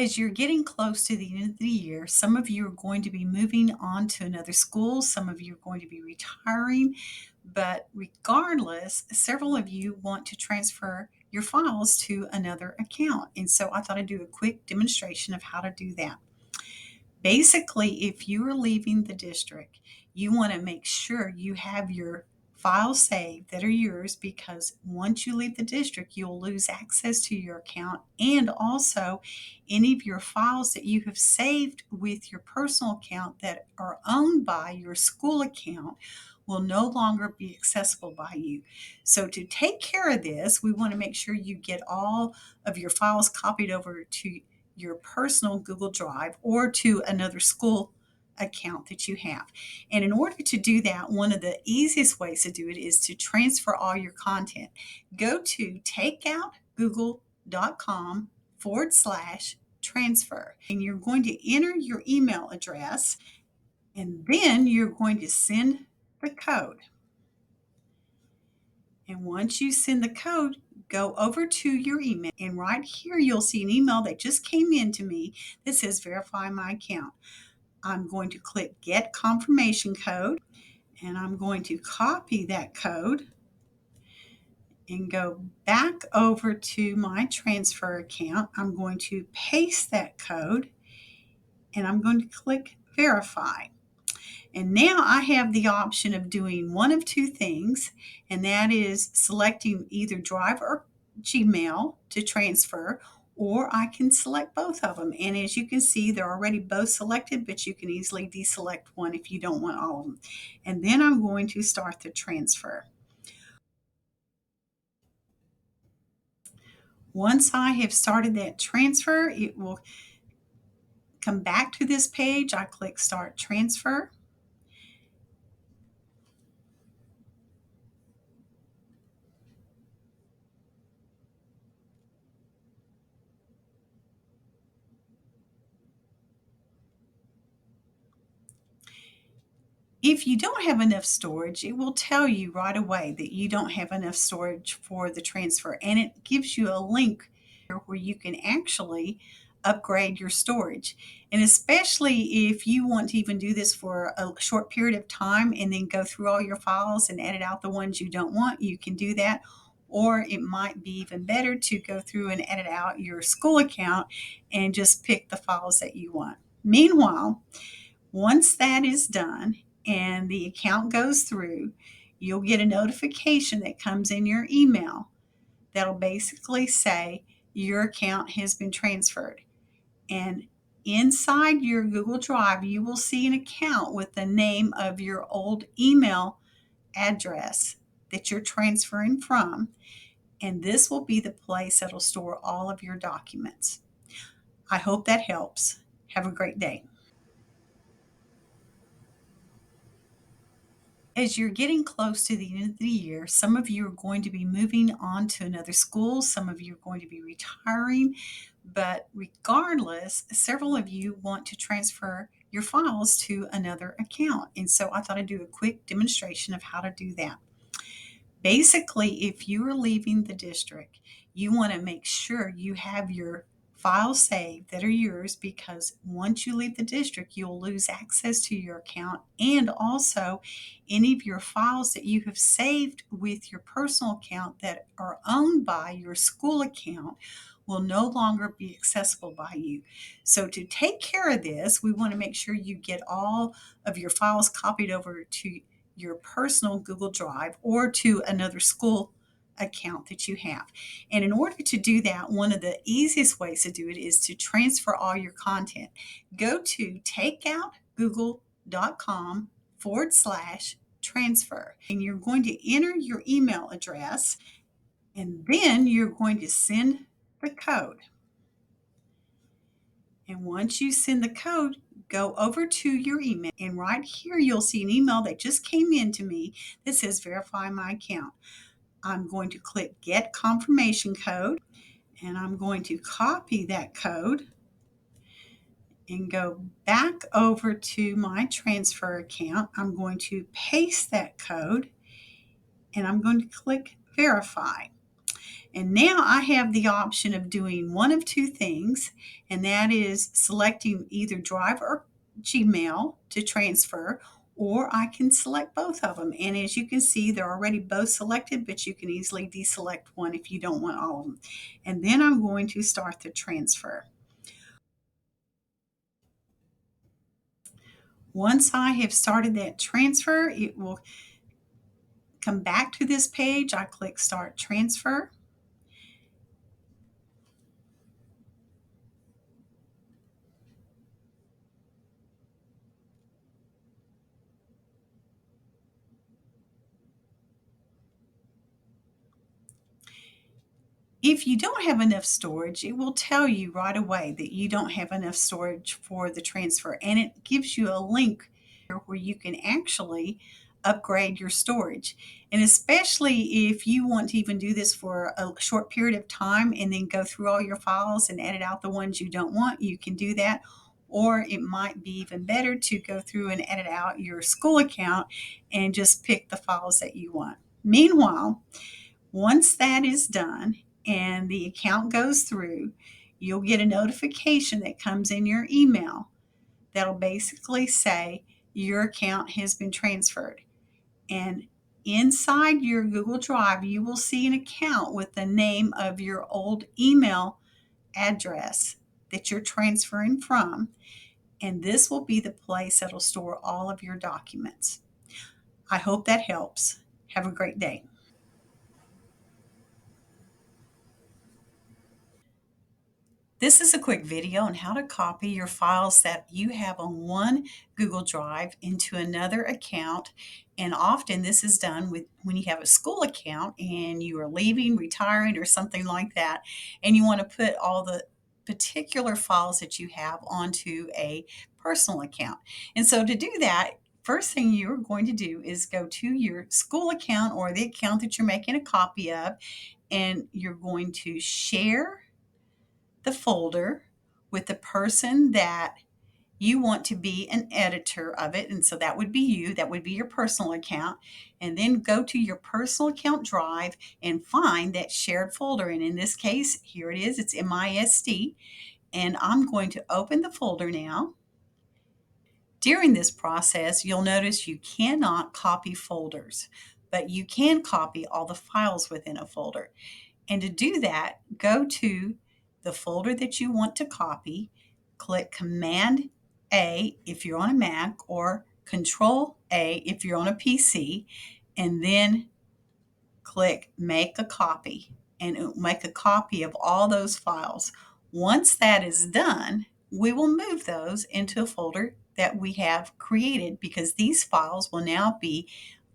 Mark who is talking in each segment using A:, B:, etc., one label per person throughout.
A: As you're getting close to the end of the year, some of you are going to be moving on to another school, some of you are going to be retiring, but regardless, several of you want to transfer your files to another account. And so I thought I'd do a quick demonstration of how to do that. Basically, if you are leaving the district, you want to make sure you have your files saved that are yours, because once you leave the district, you'll lose access to your account, and also any of your files that you have saved with your personal account that are owned by your school account will no longer be accessible by you. So to take care of this, we want to make sure you get all of your files copied over to your personal Google Drive or to another school account that you have. And in order to do that, one of the easiest ways to do it is to transfer all your content. Go to takeoutgoogle.com/transfer, and you're going to enter your email address, and then you're going to send the code. And once you send the code, go over to your email, and right here you'll see an email that just came in to me that says verify my account. I'm going to click get confirmation code, and I'm going to copy that code and go back over to my transfer account. I'm going to paste that code, and I'm going to click verify. And now I have the option of doing one of two things, and that is selecting either Drive or Gmail to transfer, or I can select both of them. And as you can see, they're already both selected, but you can easily deselect one if you don't want all of them. And then I'm going to start the transfer. Once I have started that transfer, it will come back to this page. I click Start Transfer. If you don't have enough storage, it will tell you right away that you don't have enough storage for the transfer, and it gives you a link where you can actually upgrade your storage. And especially if you want to even do this for a short period of time and then go through all your files and edit out the ones you don't want, you can do that. Or it might be even better to go through and edit out your school account and just pick the files that you want. Meanwhile, once that is done and the account goes through, you'll get a notification that comes in your email that'll basically say your account has been transferred. And inside your Google Drive, you will see an account with the name of your old email address that you're transferring from. And this will be the place that'll store all of your documents. I hope that helps. Have a great day. As you're getting close to the end of the year, some of you are going to be moving on to another school, some of you are going to be retiring, but regardless, several of you want to transfer your files to another account. And so I thought I'd do a quick demonstration of how to do that. Basically, if you are leaving the district, you want to make sure you have your files saved that are yours, because once you leave the district, you'll lose access to your account, and also any of your files that you have saved with your personal account that are owned by your school account will no longer be accessible by you. So to take care of this, we want to make sure you get all of your files copied over to your personal Google Drive or to another school account that you have. And in order to do that, one of the easiest ways to do it is to transfer all your content. Go to takeoutgoogle.com/transfer, and you're going to enter your email address, and then you're going to send the code. And once you send the code, go over to your email, and right here you'll see an email that just came in to me that says verify my account. I'm going to click get confirmation code, and I'm going to copy that code and go back over to my transfer account. I'm going to paste that code, and I'm going to click verify. And now I have the option of doing one of two things, and that is selecting either Drive or Gmail to transfer, or I can select both of them. And as you can see, they're already both selected, but you can easily deselect one if you don't want all of them. And then I'm going to start the transfer. Once I have started that transfer, it will come back to this page. I click Start Transfer. If you don't have enough storage, it will tell you right away that you don't have enough storage for the transfer, and it gives you a link where you can actually upgrade your storage. And especially if you want to even do this for a short period of time and then go through all your files and edit out the ones you don't want, you can do that. Or it might be even better to go through and edit out your school account and just pick the files that you want. Meanwhile, once that is done and the account goes through, you'll get a notification that comes in your email that'll basically say your account has been transferred. And inside your Google Drive, you will see an account with the name of your old email address that you're transferring from. And this will be the place that'll store all of your documents. I hope that helps. Have a great day. This is a quick video on how to copy your files that you have on one Google Drive into another account. And often this is done with when you have a school account and you are leaving, retiring, or something like that, and you want to put all the particular files that you have onto a personal account. And so to do that, first thing you're going to do is go to your school account or the account that you're making a copy of, and you're going to share the folder with the person that you want to be an editor of it. And so that would be you, that would be your personal account. And then go to your personal account drive and find that shared folder. And in this case, here it is, it's MISD. And I'm going to open the folder now. During this process, you'll notice you cannot copy folders, but you can copy all the files within a folder. And to do that, go to the folder that you want to copy, click Command A if you're on a Mac or Control A if you're on a PC, and then click Make a Copy, and it will make a copy of all those files. Once that is done, we will move those into a folder that we have created because these files will now be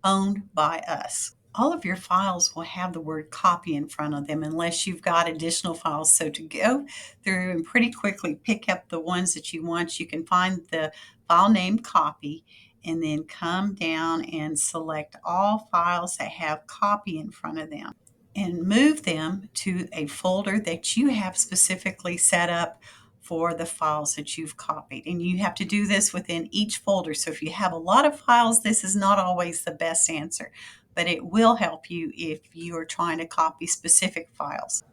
A: owned by us. All of your files will have the word copy in front of them unless you've got additional files. So to go through and pretty quickly pick up the ones that you want, you can find the file name copy and then come down and select all files that have copy in front of them and move them to a folder that you have specifically set up for the files that you've copied. And you have to do this within each folder. So if you have a lot of files, this is not always the best answer, but it will help you if you are trying to copy specific files.